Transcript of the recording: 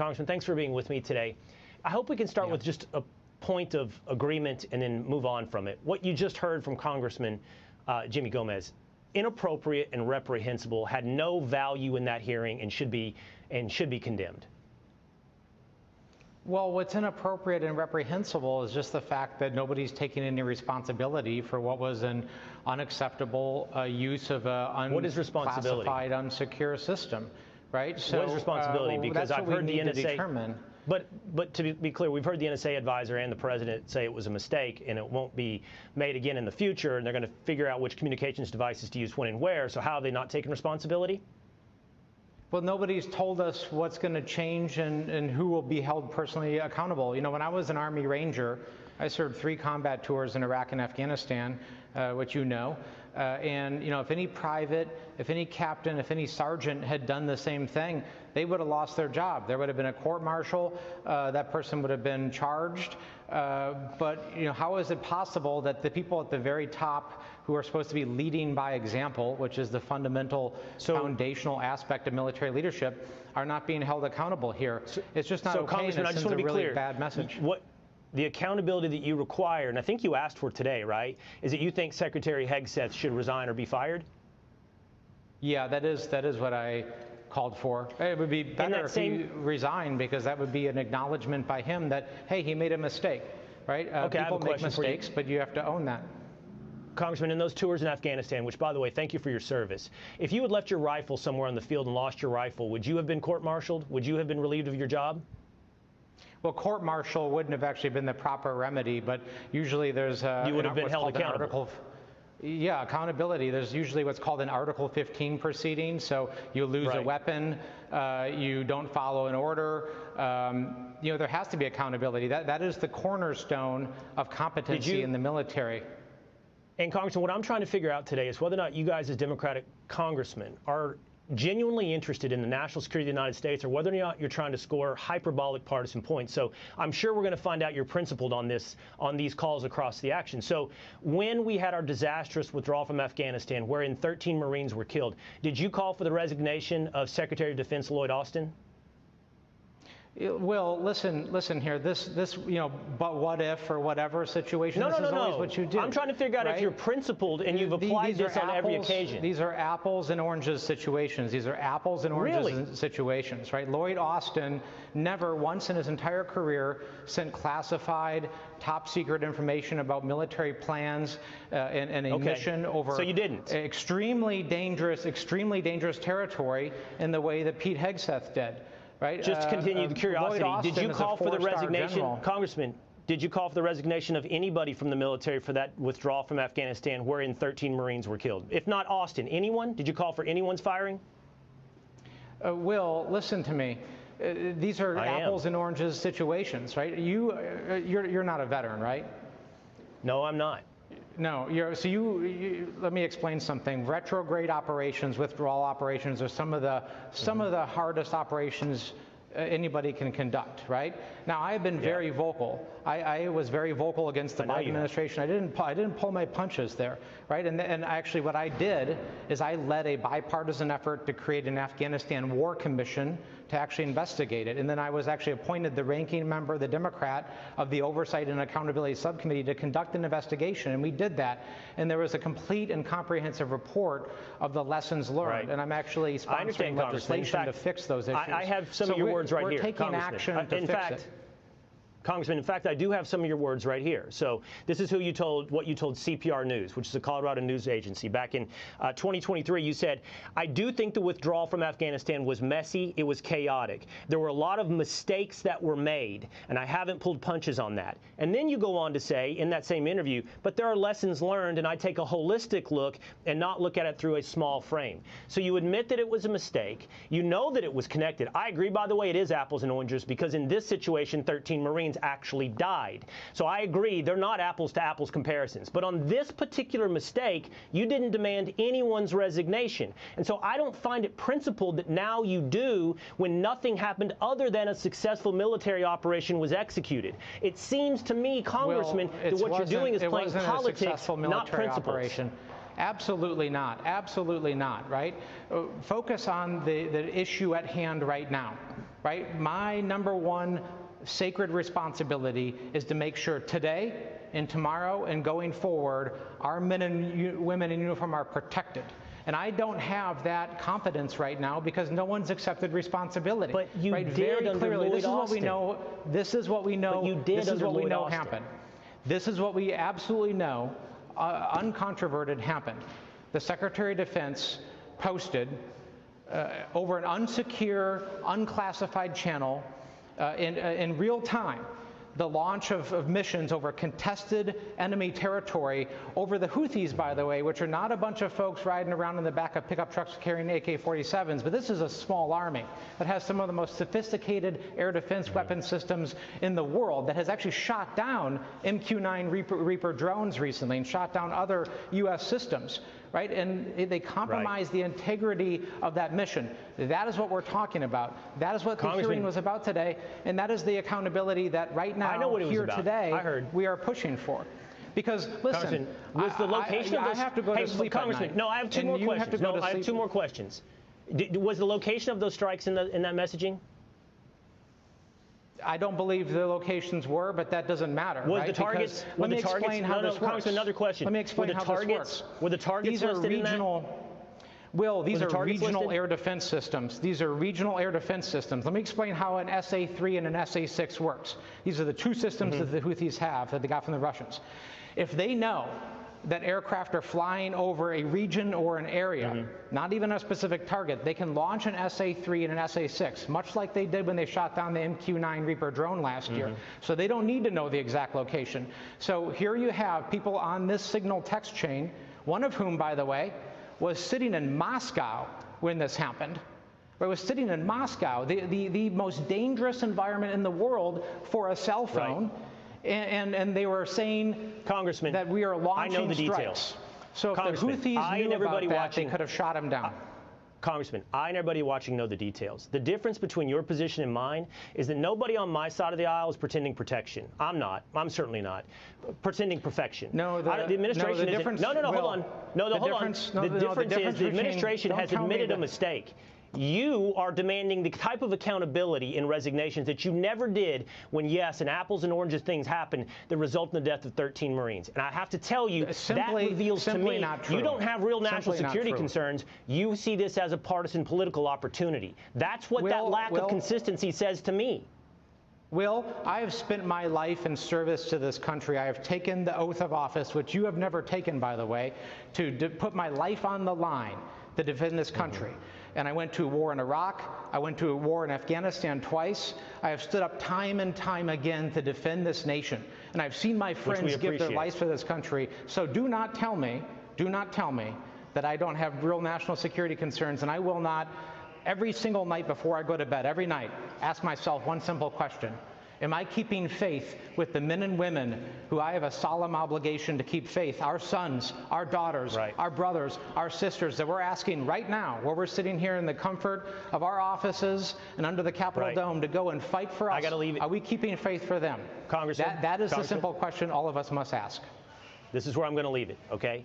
Congressman, thanks for being with me today. I hope we can start with just a point of agreement and then move on from it. What you just heard from Congressman Jimmy Gomez, inappropriate and reprehensible, had no value in that hearing and should be condemned. Well, what's inappropriate and reprehensible is just the fact that nobody's taking any responsibility for what was an unacceptable use of an unclassified, unsecure system, right? So, what is responsibility? Because I've heard the NSA. But to be clear, we've heard the NSA advisor and the president say it was a mistake and it won't be made again in the future, and they're going to figure out which communications devices to use when and where. So how have they not taken responsibility? Well, nobody's told us what's going to change and who will be held personally accountable. You know, when I was an Army Ranger, I served 3 combat tours in Iraq and Afghanistan, which you know. And, you know, if any private, if any captain, if any sergeant had done the same thing, they would have lost their job. There would have been a court-martial. That person would have been charged. But, you know, how is it possible that the people at the very top who are supposed to be leading by example, which is the fundamental foundational aspect of military leadership, are not being held accountable here? It's just not okay, and it sends a really bad message. The accountability that you require, and I think you asked for today, right, is that you think Secretary Hegseth should resign or be fired? Yeah, that is what I called for. It would be better if he resigned, because that would be an acknowledgement by him that, hey, he made a mistake, right? People make mistakes, but you have to own that. Congressman, in those tours in Afghanistan, which, by the way, thank you for your service, if you had left your rifle somewhere on the field and lost your rifle, would you have been court-martialed? Would you have been relieved of your job? Well, court-martial wouldn't have actually been the proper remedy, but usually there's you would have been held accountable. Yeah, accountability. There's usually what's called an Article 15 proceeding. So you lose a weapon, you don't follow an order. You know, there has to be accountability. That is the cornerstone of competency in the military. And Congressman, what I'm trying to figure out today is whether or not you guys as Democratic congressmen are genuinely interested in the national security of the United States, or whether or not you're trying to score hyperbolic partisan points. So I'm sure we're going to find out you're principled on this, on these calls across the action. So when we had our disastrous withdrawal from Afghanistan, wherein 13 Marines were killed, did you call for the resignation of Secretary of Defense Lloyd Austin? Will, listen here. This, you know, but what if or whatever situation. This is always what you do. I'm trying to figure out if you're principled and you've applied this on every occasion. These are apples and oranges situations. These are apples and oranges situations, right? Lloyd Austin never once in his entire career sent classified, top secret information about military plans and a mission over extremely dangerous territory in the way that Pete Hegseth did. Right? Just to continue the curiosity, did you call for the resignation, Congressman, did you call for the resignation of anybody from the military for that withdrawal from Afghanistan wherein 13 Marines were killed? If not Austin, anyone? Did you call for anyone's firing? Will, listen to me. These are apples and oranges situations, right? You're not a veteran, right? No, I'm not. No, let me explain something. Retrograde operations, withdrawal operations are some of the hardest operations anybody can conduct, right? Now, I've been very vocal. I was very vocal against the Biden administration. I didn't pull my punches there, right? And actually what I did is I led a bipartisan effort to create an Afghanistan War Commission to actually investigate it. And then I was actually appointed the ranking member, the Democrat, of the Oversight and Accountability Subcommittee to conduct an investigation, and we did that. And there was a complete and comprehensive report of the lessons learned. And I'm actually sponsoring legislation to fix those issues. I have some of your words right here, We're taking action to fix it. Congressman, in fact, I do have some of your words right here. So this is what you told CPR News, which is a Colorado news agency. Back in 2023, you said, I do think the withdrawal from Afghanistan was messy. It was chaotic. There were a lot of mistakes that were made, and I haven't pulled punches on that. And then you go on to say in that same interview, but there are lessons learned, and I take a holistic look and not look at it through a small frame. So you admit that it was a mistake. You know that it was connected. I agree, by the way, it is apples and oranges, because in this situation, 13 Marines actually died. So I agree, they're not apples to apples comparisons. But on this particular mistake, you didn't demand anyone's resignation. And so I don't find it principled that now you do when nothing happened other than a successful military operation was executed. It seems to me, Congressman, that what you're doing is playing politics, not principles. Absolutely not. Absolutely not, right? Focus on the issue at hand right now. right? My number one sacred responsibility is to make sure today and tomorrow and going forward, our men and women in uniform are protected. And I don't have that confidence right now because no one's accepted responsibility. But you right? did Very under clearly. Lloyd This is what we Austin. know. This is what we know. But you did this is under what we Lloyd know Austin. happened. This is what we absolutely know, uncontroverted, happened. The Secretary of Defense posted over an unsecure, unclassified channel in real time the launch of missions over contested enemy territory, over the Houthis, by the way, which are not a bunch of folks riding around in the back of pickup trucks carrying AK-47s, but this is a small army that has some of the most sophisticated air defense weapon systems in the world, that has actually shot down MQ-9 Reaper drones recently and shot down other U.S. systems. Right? And they compromise the integrity of that mission. That is what we're talking about. That is what the hearing was about today, and that is the accountability that right now, here today, we are pushing for. Because, listen, was the location of those... I have to go to sleep Congressman, at night. no, I have two more questions. No, I have two more questions. Was the location of those strikes in that messaging? I don't believe the locations were, but that doesn't matter. Was right? the targets? Let me explain how this works. Congressman, another question. Let me explain how this works. Were the targets listed in that? These are regional air defense systems. These are regional air defense systems. Let me explain how an SA-3 and an SA-6 works. These are the two systems that the Houthis have that they got from the Russians. If they know that aircraft are flying over a region or an area, not even a specific target, they can launch an SA-3 and an SA-6, much like they did when they shot down the MQ-9 Reaper drone last year. So they don't need to know the exact location. So here you have people on this signal text chain, one of whom, by the way, was sitting in Moscow when this happened. It was sitting in Moscow, the most dangerous environment in the world for a cell phone. Right. And they were saying, Congressman, that we are launching I know the strikes. Details. So if the Houthis knew about that, they could have shot him down. Congressman, I and everybody watching know the details. The difference between your position and mine is that nobody on my side of the aisle is pretending protection. I'm not. I'm certainly not. Pretending perfection. No, the administration no, the isn't. No, hold on. Hold on. The difference is the administration has admitted a mistake. You are demanding the type of accountability in resignations that you never did when, yes, and apples and oranges things happen that result in the death of 13 Marines. And I have to tell you, that reveals to me you don't have real national security concerns. You see this as a partisan political opportunity. That's what that lack of consistency says to me. Will, I have spent my life in service to this country. I have taken the oath of office, which you have never taken, by the way, to put my life on the line to defend this country. And I went to a war in Iraq. I went to a war in Afghanistan twice. I have stood up time and time again to defend this nation. And I've seen my friends give their lives for this country. So do not tell me that I don't have real national security concerns. And I will not, every single night before I go to bed, every night, ask myself one simple question. Am I keeping faith with the men and women who I have a solemn obligation to keep faith, our sons, our daughters, our brothers, our sisters, that we're asking right now, where we're sitting here in the comfort of our offices and under the Capitol Dome, to go and fight for us? I gotta leave it. Are we keeping faith for them? Congressman, that is the simple question all of us must ask. This is where I'm going to leave it, okay?